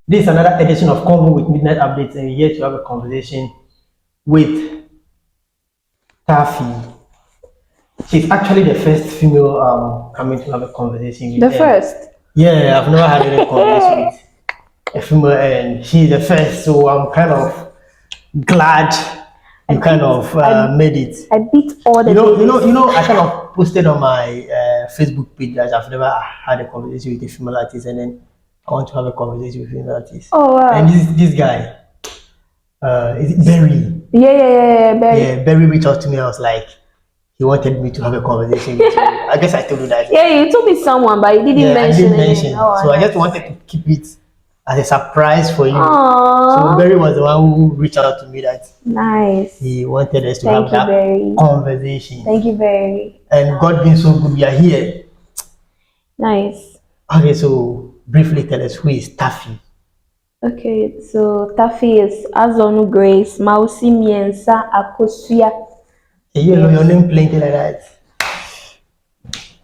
This is another edition of Convo with Midnight Updates, and we're here to have a conversation with Taffy. She's actually the first female coming to have a conversation with The them. first? Yeah, I've never had any conversation with a female, and she's the first, so I'm kind of glad you made it. I beat all the you know, I kind of posted on my Facebook page that I've never had a conversation with a female artist, and then I want to have a conversation with a female artist. Oh wow! And this guy, is it Barry? Yeah, Barry. Yeah, Barry reached out to me. I was like, he wanted me to have a conversation with you. I guess I told you that. Yeah, you told me someone, but you didn't mention it. Oh, so I just wanted to keep it as a surprise for you. Aww. So Barry was the one who reached out to me that nice. He wanted us to have that conversation. Thank you, Barry. And God being so good, we are here. Nice. Okay, so briefly tell us, who is Taffy? Okay, so Taffy is Azonu Grace Mausi Miensa Akosua. You know your name plenty like that.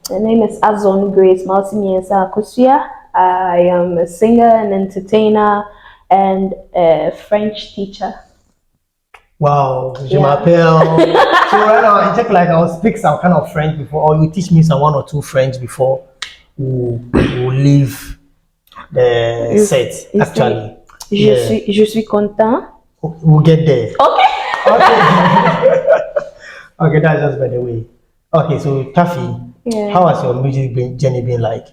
My name is Azonu Grace Mausi Miensa Akosua. I am a singer, an entertainer, and a French teacher. Wow, je m'appelle. So right now, I check like I'll speak some kind of French before, or you teach me some 1 or 2 French before we leave the set. Actually, je suis content. We'll get there. Okay. Okay, that's just by the way. Okay, so Taffy, how has your music journey been like?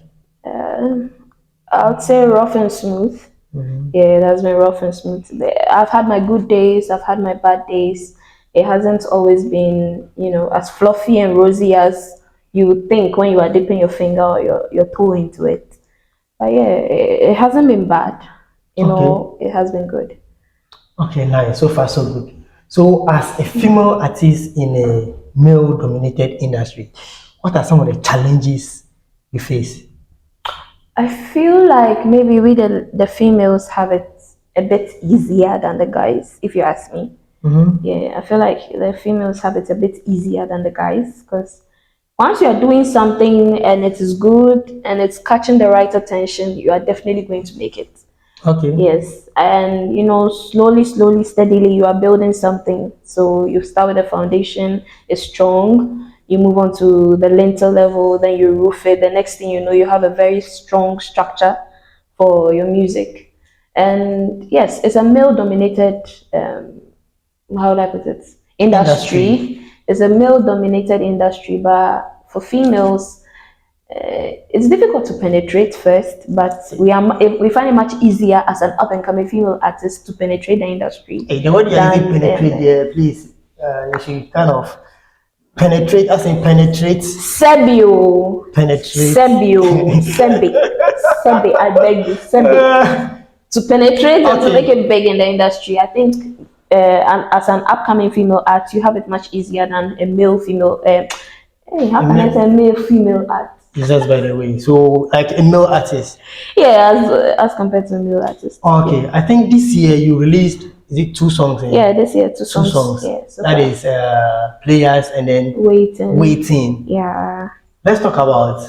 I would say rough and smooth. Yeah, it has been rough and smooth. I've had my good days, I've had my bad days. It hasn't always been, you know, as fluffy and rosy as you would think when you are dipping your finger or your toe into it. But yeah, it hasn't been bad. You know, it has been good. Okay, nice. So far, so good. So as a female artist in a male-dominated industry, what are some of the challenges you face? I feel like maybe we the females have it a bit easier than the guys, if you ask me. Yeah, I feel like the females have it a bit easier than the guys because once you are doing something and it is good and it's catching the right attention, you are definitely going to make it. Okay. Yes, and you know, slowly, steadily, you are building something. So you start with the foundation, it's strong. You move on to the lintel level, then you roof it. The next thing you know, you have a very strong structure for your music. And yes, it's a male-dominated, how would I put it? Industry. It's a male-dominated industry, but for females, it's difficult to penetrate first, but we find it much easier as an up-and-coming female artist to penetrate the industry. Hey, the word you penetrate there, please, you should kind of penetrate, as in penetrate. Sebio. Penetrate. Sebi, I beg you, Sebi. To penetrate and to make it big in the industry, I think as an upcoming female artist, you have it much easier than a male-female. How can I say male-female artist? Just by the way, so like a male artist. Yeah, as compared to a male artist. Okay, yeah. I think this year you released, is it 2 songs? Yeah, this year 2 songs. 2 songs. Yeah, so that is PLAYAZ and then Waiting. Yeah. Let's talk about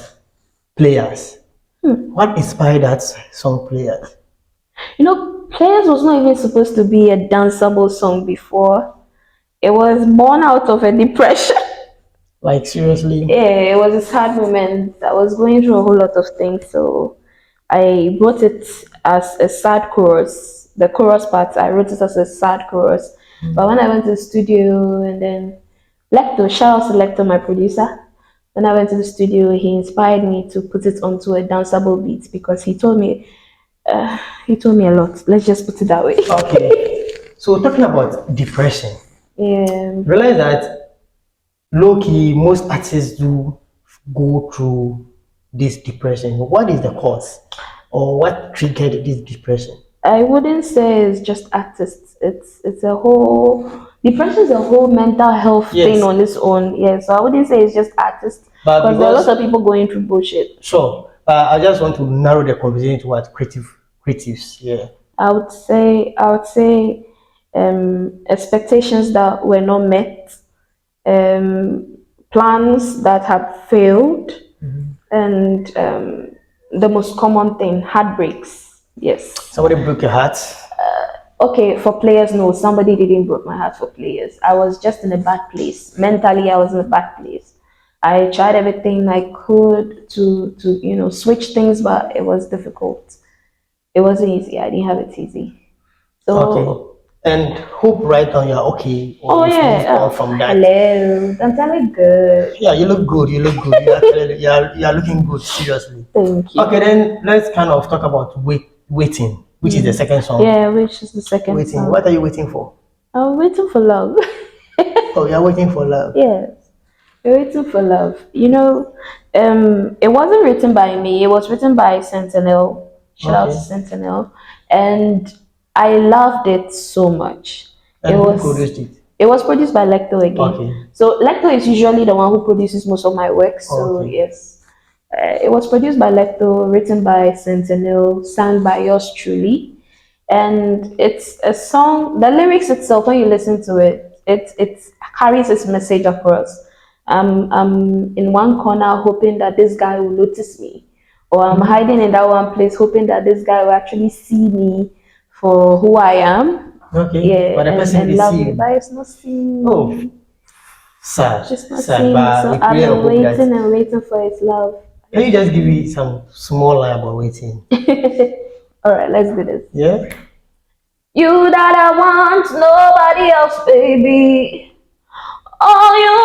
PLAYAZ. What inspired that song, PLAYAZ? You know, PLAYAZ was not even supposed to be a danceable song before. It was born out of a depression. Like seriously? Yeah, it was a sad moment. I was going through a whole lot of things, so I wrote it as a sad chorus. The chorus part, I wrote it as a sad chorus. But when I went to the studio and then shout out to Lecto, my producer. When I went to the studio, he inspired me to put it onto a danceable beat because he told me a lot. Let's just put it that way. Okay. So talking about depression. Yeah. Realize that low-key, most artists do go through this depression. What is the cause, or what triggered this depression? I wouldn't say it's just artists. It's a whole depression is a whole mental health thing on its own. Yeah, so I wouldn't say it's just artists, because there are lots of people going through bullshit. Sure, I just want to narrow the conversation to what creatives. Yeah, I would say expectations that were not met. Plans that have failed, and the most common thing, heartbreaks. Yes. Somebody broke your heart. Okay, for players, no, somebody didn't break my heart for players. I was just in a bad place. Mentally, I was in a bad place. I tried everything I could to switch things, but it was difficult. It wasn't easy. I didn't have it easy. So Okay. And hope right now you're okay. Or oh you've moved yeah, on from that. hello. I'm telling good. Yeah, you look good. You look good. You are looking good. Seriously. Thank you. Okay, then let's kind of talk about waiting, which is the second song. Yeah, which is the second Waiting. song. What are you waiting for? I'm waiting for love. Oh, you're waiting for love. Yes, waiting for love. It wasn't written by me. It was written by Sentinel. Shout out to Okay. Sentinel, and I loved it so much. And it who was produced it? it was produced by Lecto again. Okay. So Lecto is usually the one who produces most of my work. So Okay. yes, it was produced by Lecto, written by Sentinel, sung by yours truly, and it's a song. The lyrics itself, when you listen to it, it carries its message across. I'm in one corner hoping that this guy will notice me, or I'm hiding in that one place hoping that this guy will actually see me for who I am. Okay. Yeah, But the person and will love see me, you. but it's not seeing me. Oh, sad. She's not Sad. seeing me, But so we I've pray and been hope waiting that. and waiting for his love. Can you just give me some small line about waiting? All right, let's do this. Yeah. You that I want, nobody else, baby. Oh, you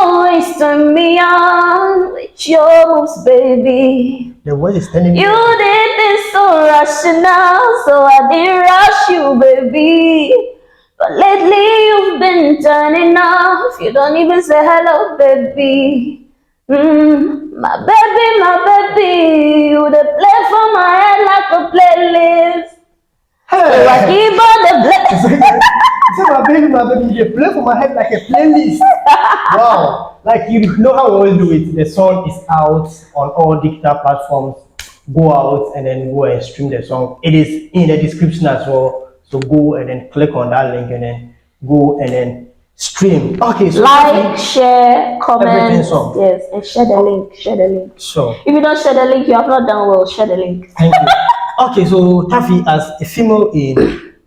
always turn me on with your moves, baby. The word is telling me. You did this so rational, so I didn't rush you, baby. But lately you've been turning off. You don't even say hello, baby. My baby, you the play for my head like a playlist. So I keep on the play. So my baby, you play for my head like a playlist. Wow. Like you know how we always do it. The song is out on all digital platforms. Go out and then go and stream the song. It is in the description as well. So go and then click on that link and then go and then stream. Okay, so like, share, comment, song. yes, and share the link. Share the link. Sure. If you don't share the link, you have not done well. Share the link. Thank you. Okay, so Taffy, as a female in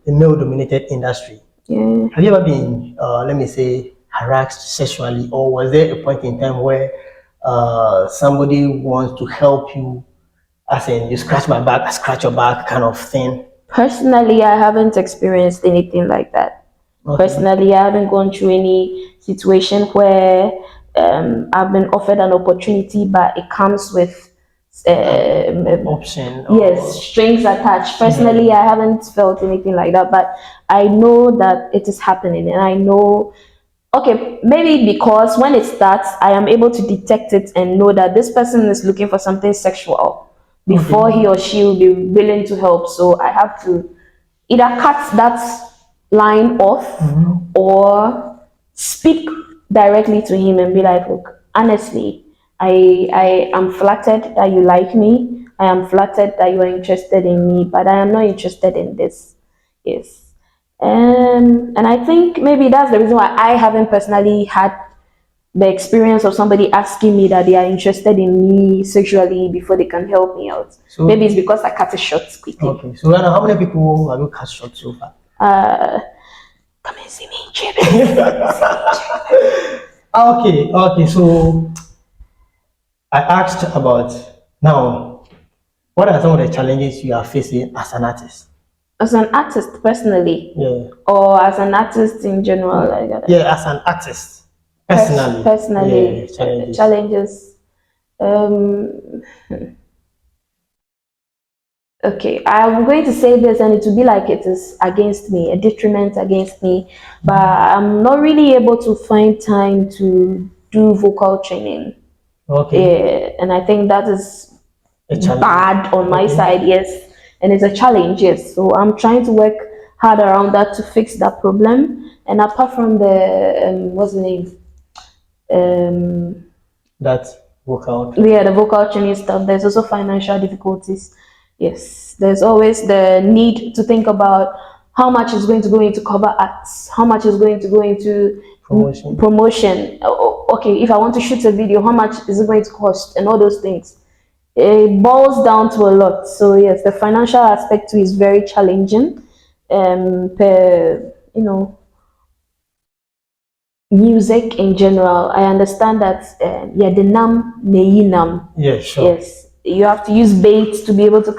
a male-dominated industry, Yeah. have you ever been, let me say, harassed sexually, or was there a point in time where somebody wants to help you, as in you scratch my back, I scratch your back, kind of thing? Personally, I haven't experienced anything like that. Okay. Personally, I haven't gone through any situation where I've been offered an opportunity, but it comes with Option. yes, strings attached. Personally, I haven't felt anything like that, but I know that it is happening, and I know. Okay, maybe because when it starts, I am able to detect it and know that this person is looking for something sexual before he or she will be willing to help. So I have to either cut that line off or speak directly to him and be like, look, honestly, I am flattered that you like me. I am flattered that you are interested in me, but I am not interested in this. Yes. And I think maybe that's the reason why I haven't personally had the experience of somebody asking me that they are interested in me sexually before they can help me out. So maybe it's because I cut it short quickly. Okay, so right now, how many people have you cut short so far? Come and see me in Chebe. Okay, so I asked about now, what are some of the challenges you are facing as an artist? As an artist, personally, Yeah. or as an artist in general, Yeah, as an artist, personally. Personally, Yeah, challenges. Okay, I'm going to say this, and it will be like it is against me, a detriment against me, but I'm not really able to find time to do vocal training. Okay. Yeah, and I think that is A challenge. bad on my side, yes, and it's a challenge, yes. So I'm trying to work hard around that to fix that problem. And apart from the what's the name? That vocal. Yeah, the vocal training stuff. There's also financial difficulties. Yes, there's always the need to think about how much is going to go into cover acts, how much is going to go into promotion. Okay, if I want to shoot a video, how much is it going to cost, and all those things. it boils down to a lot. So yes, the financial aspect too is very challenging. Per music in general, I understand that yeah, the nam neyi nam. Yeah, sure. Yes, you have to use bait to be able to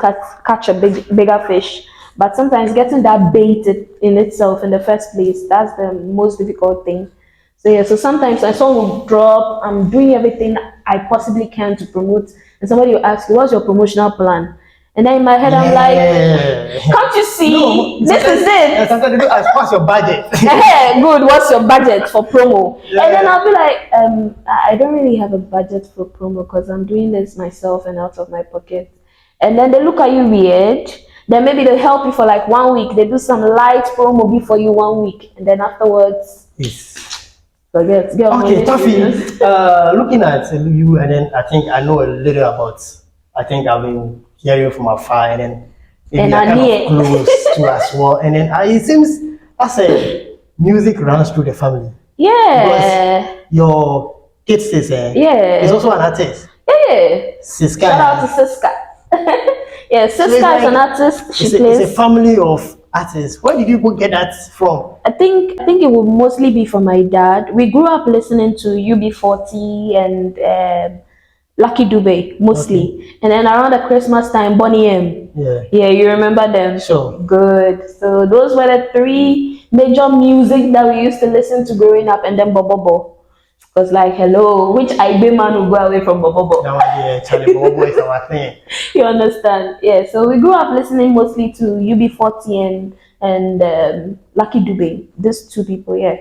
catch a bigger fish. But sometimes getting that bait in itself in the first place, that's the most difficult thing. So yeah, so sometimes a song will drop, I'm doing everything I possibly can to promote, and somebody will ask you, what's your promotional plan? And then in my head, I'm like, can't you see? This is it. Sometimes they do ask, what's your budget? Hey, good. What's your budget for promo? Yeah. And then I'll be like, I don't really have a budget for promo because I'm doing this myself and out of my pocket. And then they look at you weird. Then maybe they help you for like 1 week. They do some light promo before you 1 week, and then afterwards, Yes. forget. Okay, Taffy. Looking at you, and then I think I know a little about. I think I've been hearing from afar, and then maybe I kind of close to as well. And then it seems as a music runs through the family. Yeah. Because your kid sister, yeah, is also an artist. Yeah. Siska. Shout out to Siska. Yeah, Siska is an artist. She plays. It's a family of artists. Where did you get that from? I think it would mostly be from my dad. We grew up listening to UB40 and Lucky Dube mostly, okay. And then around the Christmas time, Bonnie M. Yeah, you remember them? Sure. Good. So those were the three major music that we used to listen to growing up, and then Bobobo. Was like, hello, which Ibe man will go away from Bobobo? Yeah, Charlie Bobobo is our thing. You understand? Yeah. So we grew up listening mostly to UB40 and Lucky Dube. These two people, yeah.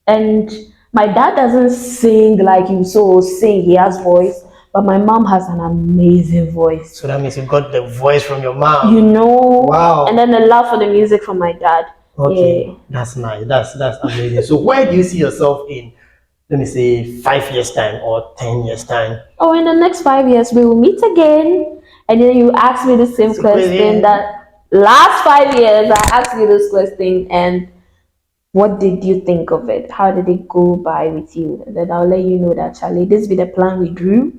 And my dad doesn't sing like you sing. He has voice. But my mom has an amazing voice. So that means you got the voice from your mom. You know. Wow. And then the love for the music from my dad. Okay. Yeah. That's nice. That's amazing. So where do you see yourself in, let me say, 5 years time or 10 years time? Oh, in the next 5 years we will meet again. And then you ask me the same question that last 5 years I asked you this question, and what did you think of it? How did it go by with you? And then I'll let you know that, Charlie, this be the plan we drew.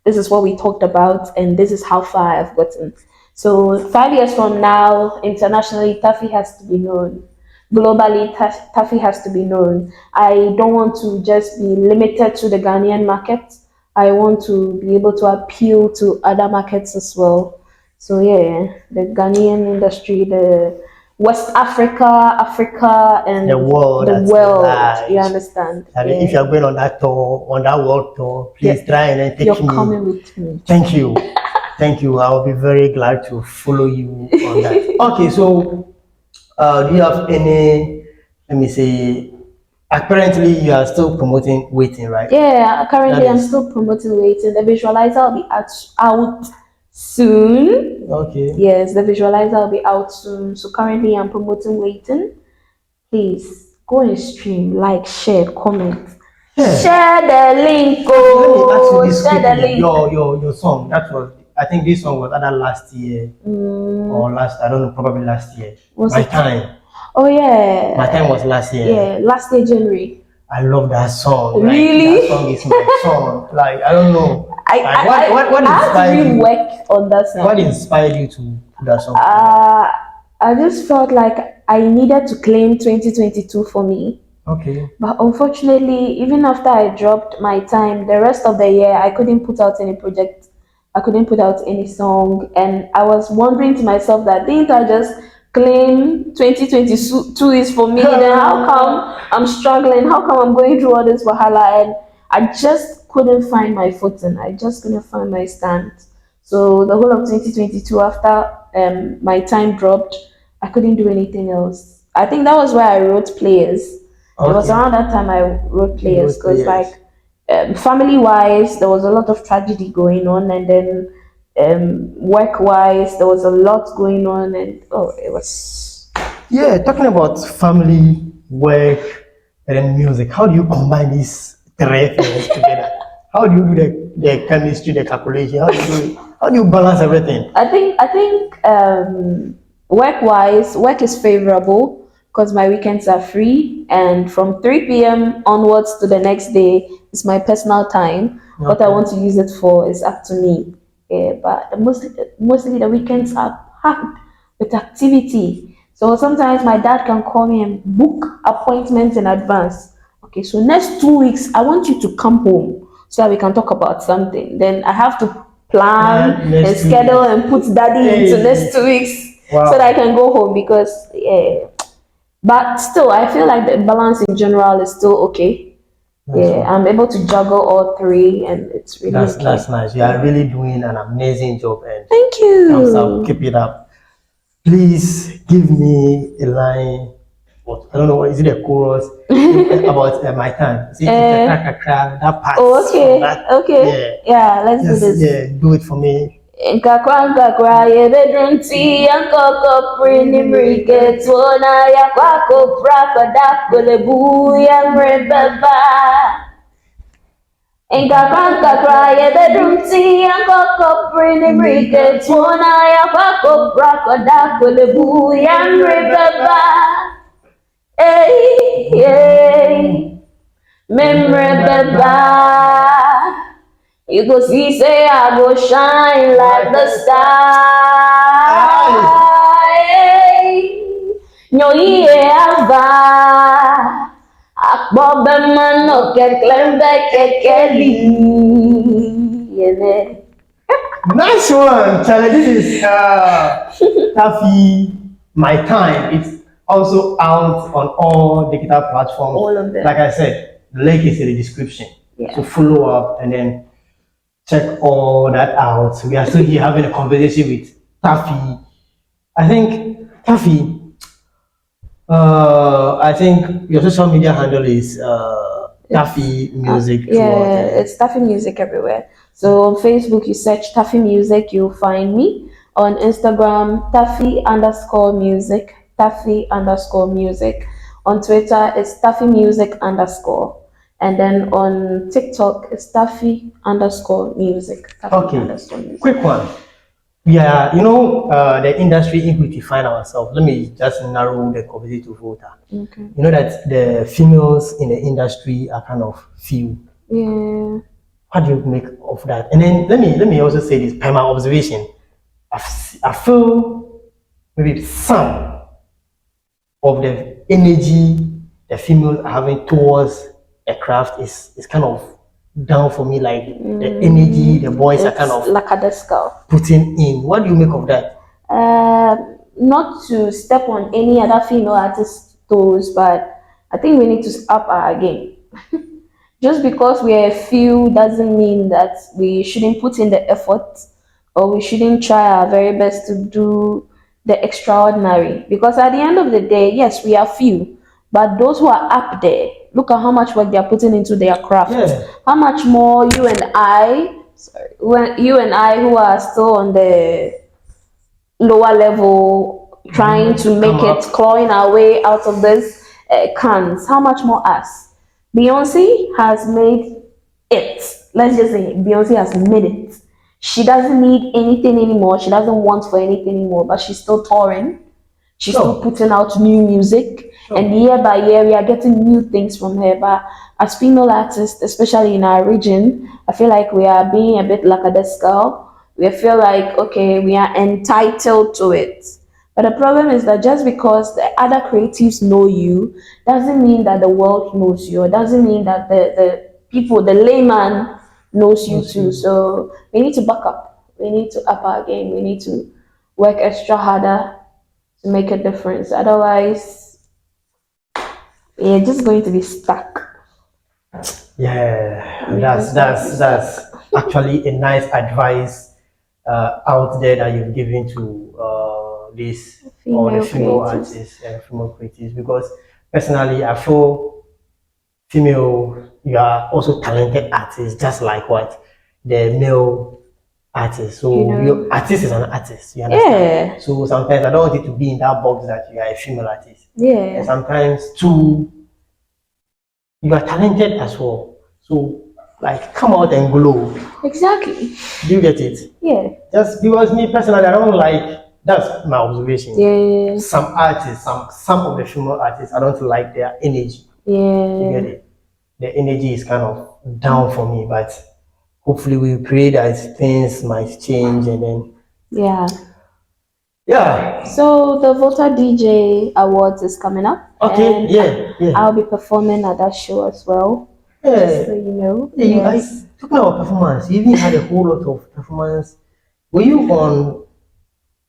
This is what we talked about, and this is how far I've gotten. So 5 years from now, internationally, Taffy has to be known. Globally, Taffy has to be known. I don't want to just be limited to the Ghanaian market. I want to be able to appeal to other markets as well. So yeah, the Ghanaian industry, the West Africa, and the world. You understand? Yeah. If you're going on that tour, on that world tour, please try and then take me. You're coming with me. Thank you. Thank you. I'll be very glad to follow you on that. Okay, so do you have any, let me say, apparently you are still promoting Waiting, right? Yeah, currently I'm still promoting Waiting. The visualizer will be out soon. Okay. Yes, the visualizer will be out soon. So currently I'm promoting Waiting. Please go and stream, like, share, comment. Yeah. Share the link. Oh, let me ask you this quickly. Your song, that was, I think this song was either last year or I don't know, probably last year. My Time. Oh yeah. My Time was last year. Yeah, last year, January. I love that song. Really? That song is my song. Like, I don't know. What inspired you? Work on that song. What inspired you to put that song? I just felt like I needed to claim 2022 for me. Okay. But unfortunately, even after I dropped My Time, the rest of the year I couldn't put out any project. I couldn't put out any song, and I was wondering to myself that didn't I just claim 2022 is for me? Then how come I'm struggling? How come I'm going through all this wahala? And I just couldn't find my footing. I just couldn't find my stand. So the whole of 2022, after My Time dropped, I couldn't do anything else. I think that was where I wrote PLAYAZ. Okay. It was around that time I wrote PLAYAZ, because like family-wise, there was a lot of tragedy going on, and then work-wise, there was a lot going on, and it was... Yeah, talking about family, work, and then music, how do you combine these three things together? How do you do the chemistry, the calculation? How do you balance everything? I think work-wise, work is favorable because my weekends are free, and from 3 p.m. onwards to the next day is my personal time. Okay. What I want to use it for is up to me. Yeah, but mostly the weekends are packed with activity. So sometimes my dad can call me and book appointments in advance. Okay, so next 2 weeks, I want you to come home so that we can talk about something. Then I have to plan and Next 2 schedule weeks. and put daddy into next 2 weeks Wow. so that I can go home because yeah. But still, I feel like the balance in general is still okay. Yeah, I'm able to juggle all three, and it's really okay. That's nice. You are really doing an amazing job, and Thank you. thumbs up. Keep it up. Please give me a line. What I don't know. Is it a chorus about my time? Is it that part? Oh, okay. That, Okay. Yeah, let's do this. Yeah, do it for me. Nkakwa ye bedroom tea yankoko prini mrike tuona ya kwako prako dakole buya mrebeba. Nkakwa ye bedroom tea yankoko prini mrike tuona ya kwako prako dakole buya mrebeba. Hey, hey, mrebeba. You go see, say I go shine like the sky. No ye ava, akbobe mano ke klembe ke keli. Nice one, Charlie. This is Taffy, My Time. It's also out on all digital platforms. All of them. Like I said, the link is in the description. Yeah. So follow up and then check all that out. We are still here having a conversation with Taffy. I think Taffy. I think your social media handle is Taffy Music. It's Taffy Music everywhere. So on Facebook, you search Taffy Music, you'll find me. On Instagram, Taffy_music, Taffy_music. On Twitter, it's Taffy Music_. And then on TikTok, it's Taffy_music. Okay. Quick one. Yeah, the industry in which we find ourselves. Let me just narrow the conversation to voter. Okay. You know that the females in the industry are kind of few. Yeah. What do you make of that? And then let me also say this by my observation. I feel maybe some of the energy the females are having towards a craft is kind of down for me, like the energy the boys are kind of putting in. What do you make of that? Not to step on any other female artist's toes, but I think we need to up our game. Just because we are a few doesn't mean that we shouldn't put in the effort or we shouldn't try our very best to do the extraordinary. Because at the end of the day, yes, we are few, but those who are up there, look at how much work they are putting into their craft. Yeah. How much more you and I who are still on the lower level, trying to make it, clawing our way out of this cans. How much more us? Beyonce has made it. Let's just say Beyonce has made it. She doesn't need anything anymore. She doesn't want for anything anymore, but she's still touring. She's still putting out new music. And year by year, we are getting new things from her. But as female artists, especially in our region, I feel like we are being a bit lackadaisical. We feel like, okay, we are entitled to it. But the problem is that just because the other creatives know you, doesn't mean that the world knows you. It doesn't mean that the people, the layman knows you too. So we need to back up. We need to up our game. We need to work extra harder to make a difference. Otherwise, we're just going to be stuck. Yeah, that's actually a nice advice out there that you've given to this or the female artists and female creatives, because personally I feel female, you are also talented artists just like what the male artist. So your artist is an artist, you understand? Yeah. So sometimes I don't want it to be in that box that you are a female artist. Yeah. And sometimes too, you are talented as well. So like come out and glow. Exactly. Do you get it? Yeah. Just because me personally, I don't like, that's my observation. Yeah. Some artists, some of the female artists, I don't like their energy. Yeah. You get it? The energy is kind of down for me, but hopefully we pray that things might change and then yeah. So the Volta DJ Awards is coming up. Okay, and yeah. I'll be performing at that show as well. Yeah. Just so you know. Yeah, Yes. talking about performance, you even had a whole lot of performance. Were you on?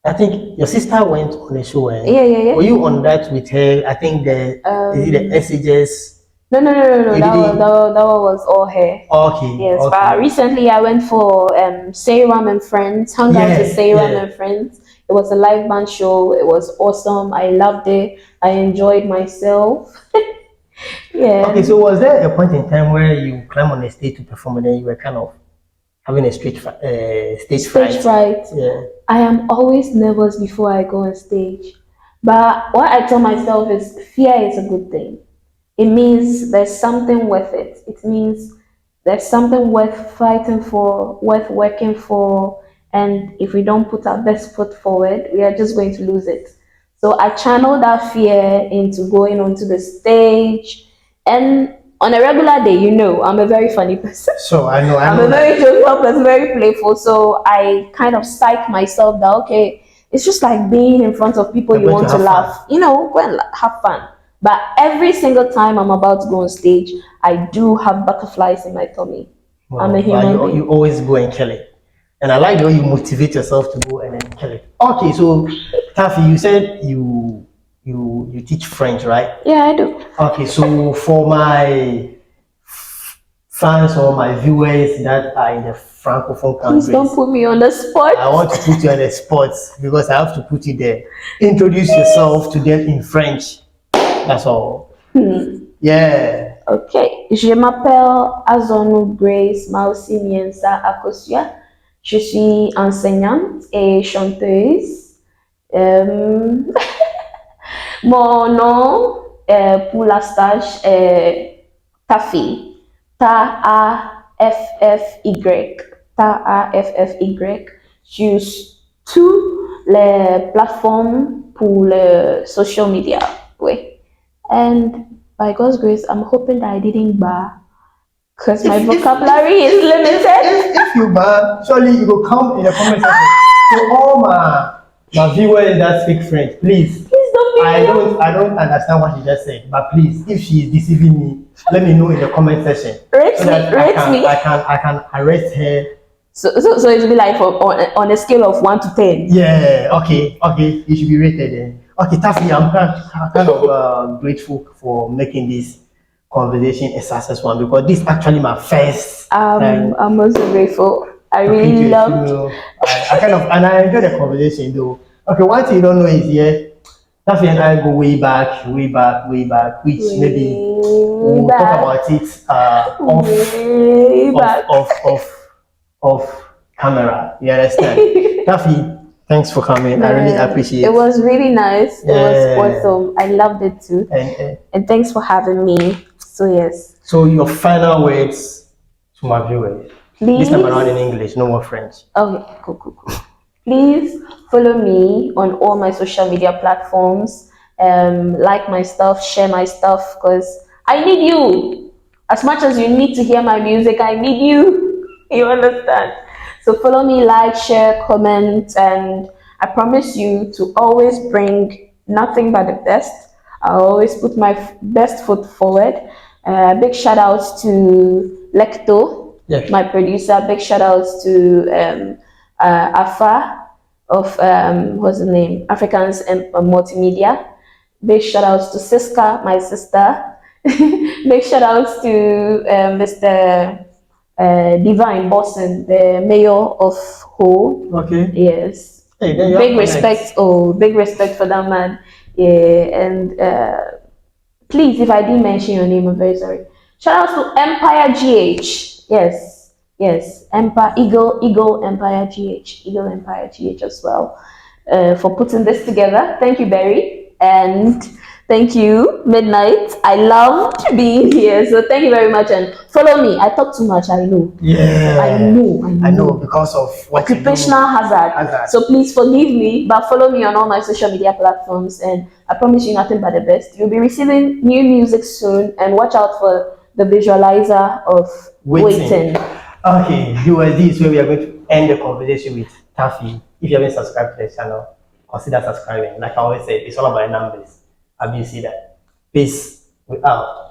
I think your sister went on the show. Yeah. Were you on that with her? I think is it the SHS? No. That was all her. Okay. Yes, Okay. but recently I went for Sayram and Friends, hung out with Sayram and Friends. It was a live band show. It was awesome. I loved it. I enjoyed myself. Yeah. Okay, so was there a point in time where you climbed on the stage to perform and then you were kind of having a stage fright? Yeah. I am always nervous before I go on stage. But what I tell myself is fear is a good thing. It means there's something worth it. It means there's something worth fighting for, worth working for. And if we don't put our best foot forward, we are just going to lose it. So I channel that fear into going onto the stage. And on a regular day, you know, I'm a very funny person. So I know. I'm a very jovial person, very playful. So I kind of psych myself that, okay, it's just like being in front of people you want to laugh. You know, go and have fun. But every single time I'm about to go on stage, I do have butterflies in my tummy. Wow, I'm a human being. You always go and kill it. And I like the way you motivate yourself to go and then kill it. Okay, so Taffy, you said you teach French, right? Yeah, I do. Okay, so for my fans or my viewers that are in the francophone countries, please don't put me on the spot. I want to put you on the spot because I have to put you there. Introduce yourself to them in French. That's all. Yeah. Ok. Je m'appelle Azonou Grace Mausi Miensa Akosia. Je suis enseignante et chanteuse. Mon nom pour la stage est Taffy. Taffy. Taffy. Sur toutes les plateformes pour le social media. Oui. And by God's grace, I'm hoping that I didn't bar because my vocabulary is limited. If you bar, surely you will come in the comment section. To all my viewers that speak French, please don't be I don't understand what she just said, but please, if she is deceiving me, let me know in the comment section. Rate me. I can arrest her. So it will be like on a scale of 1 to 10. Yeah. Okay. You should be rated then. Okay, Taffy, I'm kind of grateful for making this conversation a successful one because this is actually my first time. I'm also grateful. I really loved. I enjoyed the conversation though. Okay, one thing you don't know is Taffy and I go way back, which maybe we'll talk about it off camera. You understand? Taffy, thanks for coming. I really appreciate it. It was really nice. It was awesome. I loved it too. And thanks for having me. So yes. So your final words to my viewers. Please. This time around in English, no more French. Okay, cool. Please follow me on all my social media platforms. Like my stuff, share my stuff, because I need you. As much as you need to hear my music, I need you. You understand? So follow me, like, share, comment, and I promise you to always bring nothing but the best. I'll always put my best foot forward. Big shout outs to Lecto, my producer. Big shout outs to Afa of what's the name? Africans and Multimedia. Big shout outs to Siska, my sister. Big shout outs to Mr. Divine Boston, the mayor of Ho. Okay. Yes. Hey, big respect. Oh, big respect for that man. Yeah, and please, if I didn't mention your name, I'm very sorry. Shout out to Empire GH. Yes, Empire Eagle Empire GH as well, for putting this together. Thank you, Barry, and thank you, Midnight. I loved being here, so thank you very much. And follow me. I talk too much, I know. Yeah. I know because of what occupational hazard. So please forgive me, but follow me on all my social media platforms, and I promise you nothing but the best. You'll be receiving new music soon, and watch out for the visualizer of Waiting. Okay, viewers, this is where we are going to end the conversation with Taffy. If you haven't subscribed to the channel, consider subscribing. Like I always say, it's all about the numbers. Have you see that? Peace. We out.